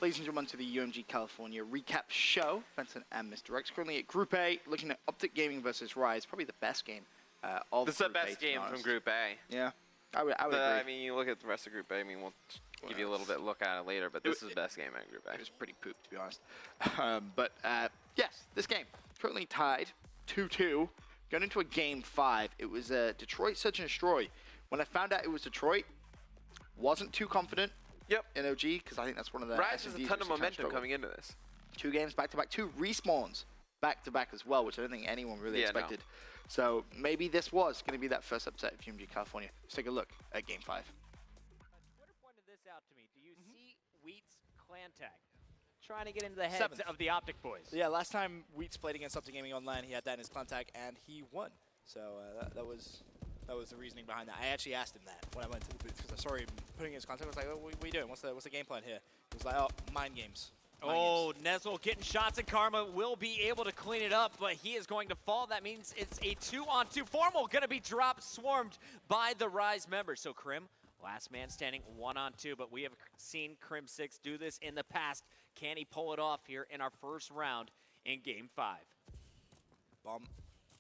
ladies and gentlemen, to the UMG California recap show. Benson and Mr. X currently at Group A, looking at Optic Gaming versus Rise. Probably the best game of This is the Group A, best game from Group A. Yeah, I would agree. I mean, you look at the rest of Group A. I mean, we'll give you a little bit look at it later, but this is the best game at Group A. It was pretty poop, to be honest. Yes, this game currently tied 2-2. Going into a game 5, it was Detroit Search and Destroy. When I found out it was Detroit, wasn't too confident. Yep. In OG, because I think that's one of the Rise has a ton of momentum struggle. coming into this. 2 games back-to-back, 2 respawns back-to-back as well, which I don't think anyone really expected. No. So maybe this was going to be that first upset of UMG California. Let's take a look at game 5. Twitter pointed this out to me. Do you see Wheat's clan tag? Trying to get into the heads of the Optic boys. Yeah, last time Wheats played against Optic Gaming Online, he had that in his clan tag, and he won. So that was the reasoning behind that. I actually asked him that when I went to the booth, because I saw him putting in his content. I was like, oh, what are you doing? What's the game plan here? He was like, oh, mind games. Nezlo getting shots, and Karma will be able to clean it up, but he is going to fall. That means it's a 2-on-2. Formal going to be dropped, swarmed by the Rise members. So Krim, last man standing, 1-on-2, but we have seen Crim6 do this in the past. Can he pull it off here in our first round in Game 5? Bomb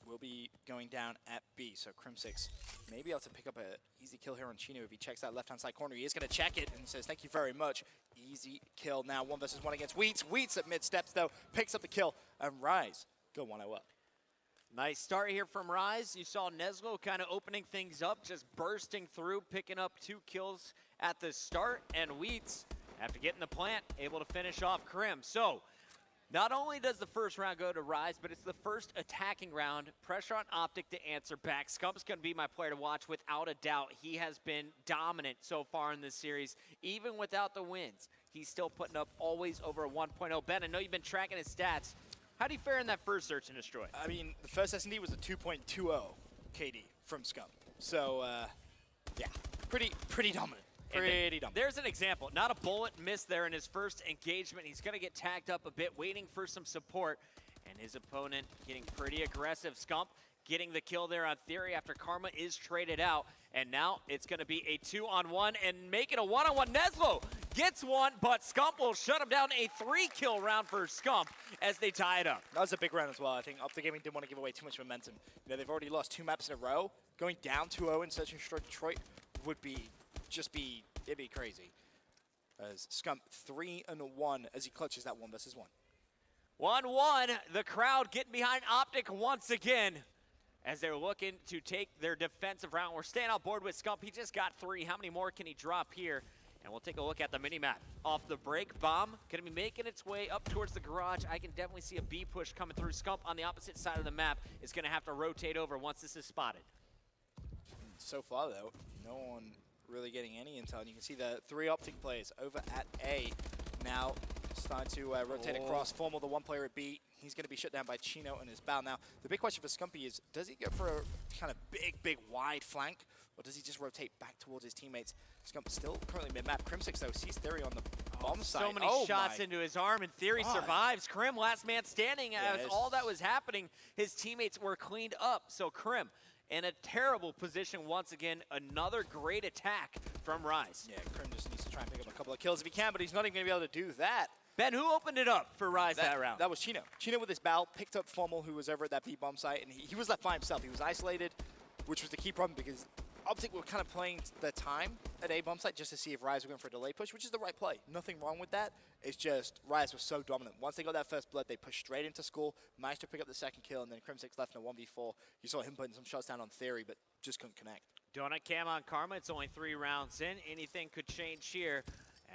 will be going down at B, so Crim6 may be able to pick up an easy kill here on Chino if he checks that left-hand side corner. He is going to check it and says, thank you very much. Easy kill now, 1 versus 1 against Wheats. Wheats at mid-steps, though, picks up the kill, and Rise go 1-0 up. Nice start here from Rise. You saw Nezlo kind of opening things up, just bursting through, picking up 2 kills at the start, and Wheats, after getting the plant, able to finish off Krim. So, not only does the first round go to Rise, but it's the first attacking round. Pressure on Optic to answer back. Scump's going to be my player to watch without a doubt. He has been dominant so far in this series. Even without the wins, he's still putting up always over a 1.0. Ben, I know you've been tracking his stats. How do you fare in that first Search and Destroy? I mean, the first S&D was a 2.20 KD from Scump. So, yeah, pretty dominant. Pretty dominant. There's an example. Not a bullet missed there in his first engagement. He's going to get tagged up a bit, waiting for some support. And his opponent getting pretty aggressive. Scump getting the kill there on Theory after Karma is traded out. And now it's going to be a 2-on-1 and make it a 1-on-1. Nezlo gets one, but Scump will shut him down. A 3-kill round for Scump as they tie it up. That was a big round as well. I think Optic Gaming didn't want to give away too much momentum. You know, they've already lost 2 maps in a row. Going down 2-0 in Search and Destroy Detroit would be it'd be crazy. As Scump 3-1 as he clutches that 1 versus 1. 1-1, the crowd getting behind Optic once again as they're looking to take their defensive round. We're staying on board with Scump. He just got 3. How many more can he drop here? And we'll take a look at the mini-map. Off the break, Bomb going to be making its way up towards the garage. I can definitely see a B push coming through. Scump on the opposite side of the map is going to have to rotate over once this is spotted. So far, though, no one really getting any intel. And you can see the 3 Optic players over at A now starting to rotate across. Formal, the 1 player at B, he's going to be shut down by Chino and his bow. Now, the big question for Scumpy is, does he go for a kind of big, wide flank, or does he just rotate back towards his teammates? Scump still currently mid-map. Crim6, though, sees Theory on the bomb side. So many shots into his arm, and Theory survives. Krim, last man standing, as all that was happening, his teammates were cleaned up. So Krim, in a terrible position once again. Another great attack from Rise. Yeah, Krim just needs to try and pick up a couple of kills if he can, but he's not even going to be able to do that. Ben, who opened it up for Rise that round? That was Chino. Chino with his bow picked up Formal, who was over at that B-bomb site, and he was left by himself. He was isolated, which was the key problem because Optic were kind of playing the time at A-bomb site just to see if Rise were going for a delay push, which is the right play. Nothing wrong with that. It's just Rise was so dominant. Once they got that first blood, they pushed straight into school, managed to pick up the second kill, and then Crim6 left in a 1v4. You saw him putting some shots down on Theory, but just couldn't connect. Donut cam on Karma. It's only 3 rounds in. Anything could change here.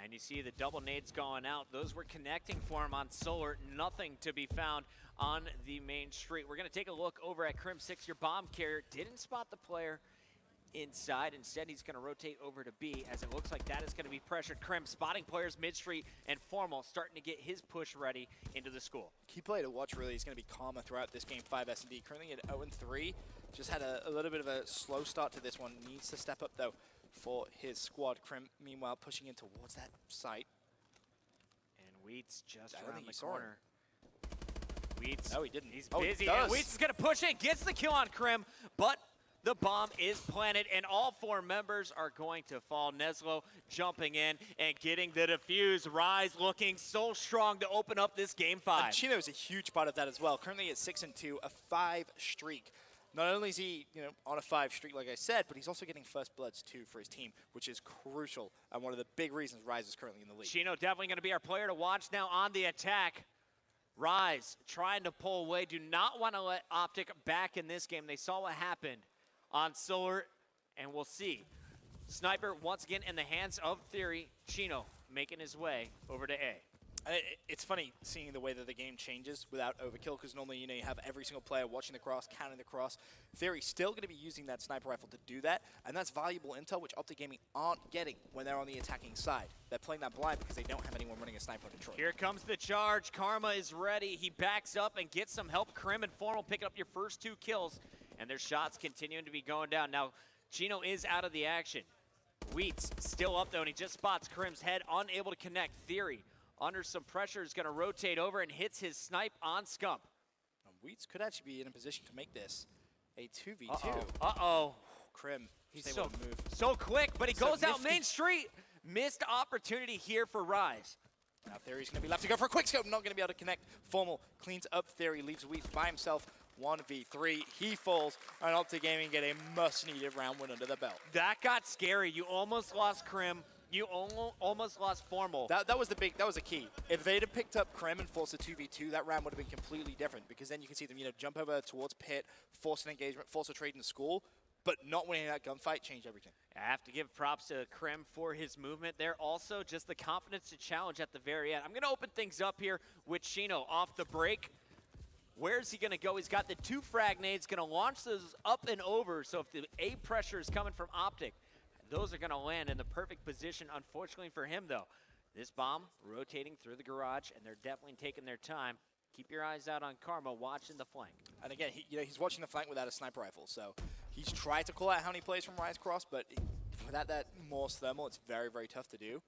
And you see the double nades going out. Those were connecting for him on Solar. Nothing to be found on the main street. We're going to take a look over at Crim6. Your bomb carrier didn't spot the player inside. Instead, he's going to rotate over to B, as it looks like that is going to be pressured. Krim spotting players mid-street, and Formal starting to get his push ready into the school. Key play to watch really is going to be Karma throughout this game 5 S&D. Currently at 0-3. Just had a little bit of a slow start to this one. Needs to step up, though, for his squad. Krim, meanwhile, pushing in towards that site. And Wheats just around the corner. Wheats. No, he didn't. He's busy. And Wheats is going to push in, gets the kill on Krim, but The bomb is planted, and all 4 members are going to fall. Neslo jumping in and getting the defuse. Rise looking so strong to open up this game 5. And Chino is a huge part of that as well. Currently at 6-2, a 5 streak. Not only is he, on a 5 streak, like I said, but he's also getting first bloods too for his team, which is crucial and one of the big reasons Rise is currently in the league. Chino definitely going to be our player to watch now on the attack. Rise trying to pull away. Do not want to let Optic back in this game. They saw what happened on Solar, and we'll see. Sniper once again in the hands of Theory. Chino making his way over to A. It's funny seeing the way that the game changes without overkill, because normally you have every single player watching the cross, counting the cross. Theory's still going to be using that sniper rifle to do that, and that's valuable intel which Optic Gaming aren't getting when they're on the attacking side. They're playing that blind because they don't have anyone running a sniper in Detroit. Here comes the charge. Karma is ready. He backs up and gets some help. Krim and Formal picking up your first 2 kills, and their shots continuing to be going down. Now, Chino is out of the action. Wheats still up though, and he just spots Krim's head, unable to connect. Theory under some pressure is going to rotate over and hits his snipe on Scump. Wheats could actually be in a position to make this a 2v2. Uh-oh. Krim, He's move. so quick, but he So goes out nifty. Main Street. Missed opportunity here for Rise. Now Theory's going to be left to go for a quick scope, not going to be able to connect. Formal cleans up Theory, leaves Wheats by himself. 1v3, he falls, and Optic Gaming get a much-needed round win under the belt. That got scary. You almost lost Krim. You almost lost Formal. That was the key. If they'd have picked up Krim and forced a 2v2, that round would have been completely different, because then you can see them, jump over towards Pit, force an engagement, force a trade in school, but not winning that gunfight changed everything. I have to give props to Krim for his movement there. Also, just the confidence to challenge at the very end. I'm going to open things up here with Chino off the break. Where's he going to go? He's got the 2 frag nades, going to launch those up and over. So if the A pressure is coming from Optic, those are going to land in the perfect position. Unfortunately for him, though, this bomb rotating through the garage, and they're definitely taking their time. Keep your eyes out on Karma, watching the flank. And again, he's watching the flank without a sniper rifle, so he's tried to call out how many plays from Rise Cross, but without that Morse thermal, it's very, very tough to do.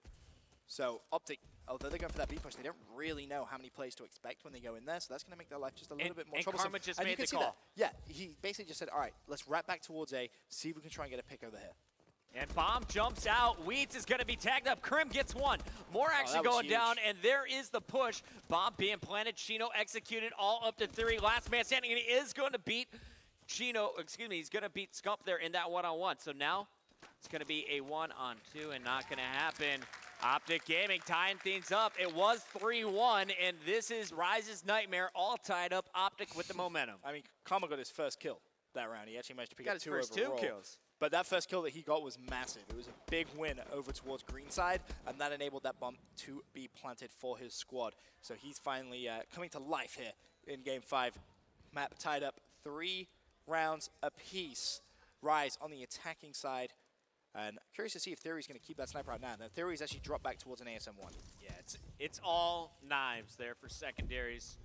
So Optic, although they're going for that B push, they don't really know how many plays to expect when they go in there, so that's going to make their life just a little bit more troublesome. Karma just and made you can the see call. that. Yeah, he basically just said, all right, let's wrap back towards A, see if we can try and get a pick over here. And bomb jumps out. Wheats is going to be tagged up. Krim gets 1. More action going huge. down, and there is the push. Bomb being planted. Chino executed all up to Theory. Last man standing, and he is going to beat he's going to beat Scump there in that one-on-one. So now it's going to be a 1-on-2 and not going to happen. Optic Gaming tying things up. It was 3-1, and this is Rise's nightmare, all tied up. Optic with the momentum. I mean, Karma got his first kill that round. He actually managed to pick up his 2 first overall. 2 kills. But that first kill that he got was massive. It was a big win over towards Greenside, and that enabled that bomb to be planted for his squad. So he's finally coming to life here in Game 5. Map tied up 3 rounds apiece. Rise on the attacking side. And curious to see if Theory's going to keep that sniper out now. Now, Theory's actually dropped back towards an ASM-1. Yeah, it's all knives there for secondaries.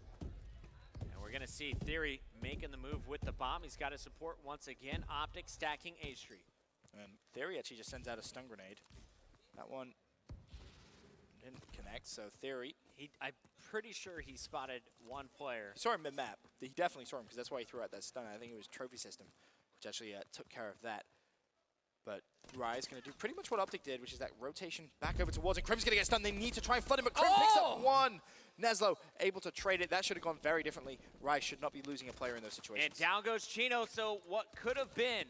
And we're going to see Theory making the move with the bomb. He's got his support once again. Optic stacking A Street. And Theory actually just sends out a stun grenade. That one didn't connect, so Theory. I'm pretty sure he spotted 1 player. He saw him mid-map. He definitely saw him because that's why he threw out that stun. I think it was Trophy System, which actually took care of that. But Rise going to do pretty much what Optic did, which is that rotation back over towards, and Krim's going to get stunned. They need to try and flood him, but Krim picks up 1. Neslo able to trade it. That should have gone very differently. Rise should not be losing a player in those situations. And down goes Chino, so what could have been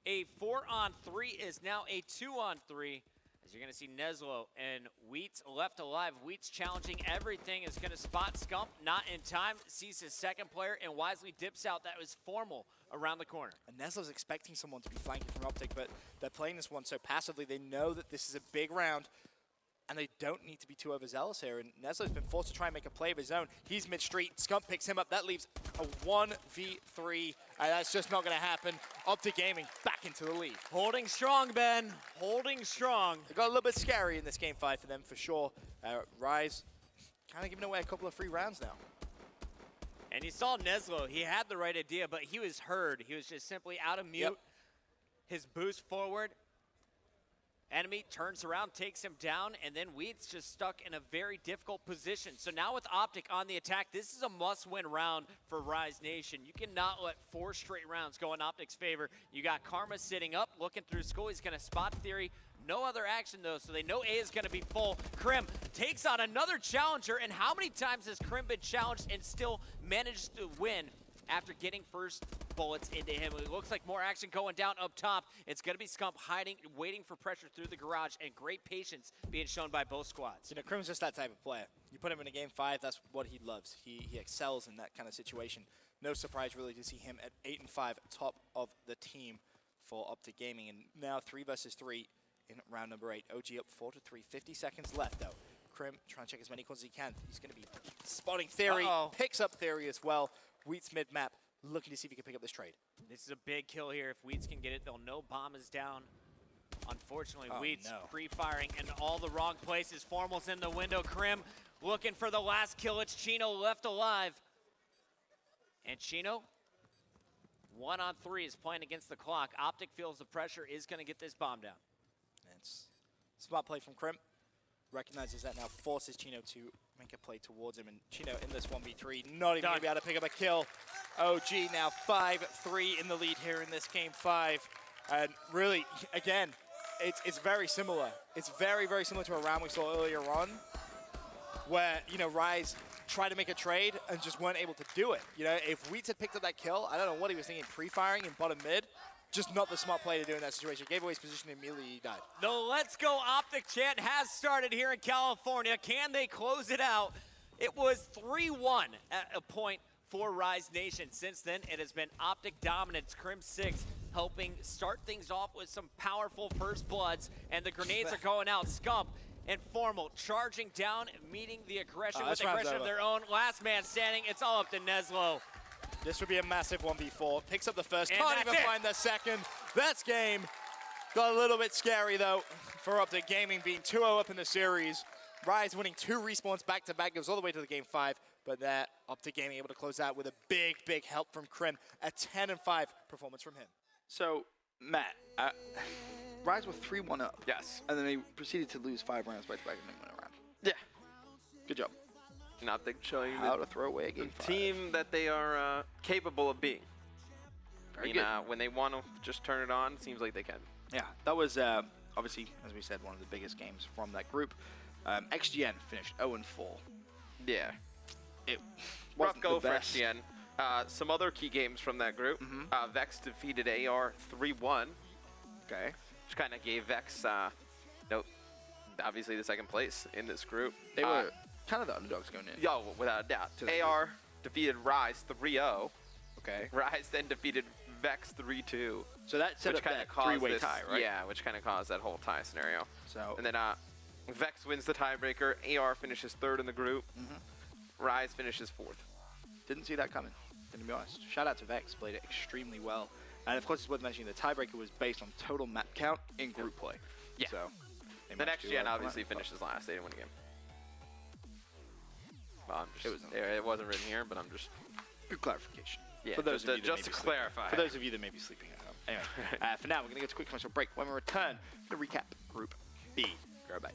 a 4-on-3 is now a 2-on-3. As you're going to see Neslo and Wheats left alive. Wheats challenging everything, is going to spot Scump, not in time, sees his second player, and wisely dips out. That was Formal around the corner. And Neslo's expecting someone to be flanking from Optic, but they're playing this one so passively. They know that this is a big round, and they don't need to be too overzealous here. And Neslo's been forced to try and make a play of his own. He's mid-street. Scump picks him up. That leaves a 1v3, and that's just not going to happen. Optic Gaming back into the lead. Holding strong, Ben. Holding strong. It got a little bit scary in this Game 5 for them, for sure. Rise kind of giving away a couple of free rounds now. And you saw Neslo. He had the right idea, but he was heard. He was just simply out of mute. Yep. His boost forward. Enemy turns around, takes him down, and then Wheat's just stuck in a very difficult position. So now with Optic on the attack, this is a must-win round for Rise Nation. You cannot let 4 straight rounds go in Optic's favor. You got Karma sitting up, looking through school. He's going to spot Theory. No other action, though, so they know A is going to be full. Krim takes on another challenger, and how many times has Krim been challenged and still managed to win after getting first bullets into him? It looks like more action going down up top. It's going to be Scump hiding, waiting for pressure through the garage, and great patience being shown by both squads. You know, Krim's just that type of player. You put him in a game 5, that's what he loves. He excels in that kind of situation. No surprise really to see him at 8-5, top of the team for Optic Gaming. And now 3 versus 3 in round number 8. OG up 4-3. 50 seconds left though. Krim trying to check as many calls as he can. He's going to be spotting Theory. Picks up Theory as well. Wheats mid-map, looking to see if he can pick up this trade. This is a big kill here. If Wheats can get it, they'll know bomb is down. Unfortunately, Wheats pre-firing in all the wrong places. Formal's in the window. Krim looking for the last kill. It's Chino left alive. And Chino, 1-on-3, is playing against the clock. Optic feels the pressure, is going to get this bomb down. It's smart play from Krim. Recognizes that now, forces Chino to make a play towards him, and Chino in this 1v3, not even going to be able to pick up a kill. OG now 5-3 in the lead here in this game 5, and really, again, it's very similar. It's very, very similar to a round we saw earlier on, where, you know, Rise tried to make a trade and just weren't able to do it. You know, if Wheats had picked up that kill, I don't know what he was thinking, pre-firing in bottom mid, just not the smart play to do in that situation. Gave away his position and immediately he died. The Let's Go Optic chant has started here in California. Can they close it out? It was 3-1 at a point for Rise Nation. Since then, it has been Optic dominance. Krim 6 helping start things off with some powerful first bloods, and the grenades are going out. Scump and Formal charging down, meeting the aggression with aggression of their own. Last man standing. It's all up to Neslo. This would be a massive 1v4. Picks up the first, can't even find the second. That's game. Got a little bit scary though for Optic Gaming being 2-0 up in the series. Rise winning 2 respawns back-to-back, goes all the way to the game 5, but that Optic Gaming able to close out with a big, big help from Krim. A 10-5 performance from him. So, Matt, Rise were 3-1 up. Yes. And then they proceeded to lose 5 rounds back-to-back and then win a round. Yeah. Good job. Optic showing how to throw away a game 5. Team that they are capable of being. Very good. When they want to just turn it on, seems like they can. Yeah, that was obviously, as we said, one of the biggest games from that group. XGN finished 0-4. Yeah. It Rough wasn't go the for best. XGN. Some other key games from that group. Vex defeated AR 3-1. Okay. Which kind of gave Vex, obviously the second place in this group. They were kind of the underdogs going in. Yo, without a doubt. AR defeated Rise 3-0. Okay. Rise then defeated Vex 3-2. So that set up that 3-way tie, right? Yeah, which kind of caused that whole tie scenario. So. And then Vex wins the tiebreaker. AR finishes 3rd in the group. Rise finishes 4th. Didn't see that coming, to be honest. Shout out to Vex, played it extremely well. And of course, it's worth mentioning the tiebreaker was based on total map count in group play. Yeah. So. The next gen obviously finishes last. They didn't win a game. Well, I'm just, it wasn't written here, but I'm just... Good clarification. Yeah, for those just to clarify. For those of you that may be sleeping at home. Anyway, for now, we're going to get to a quick commercial break. When we return, we're going to recap Group B. Go back.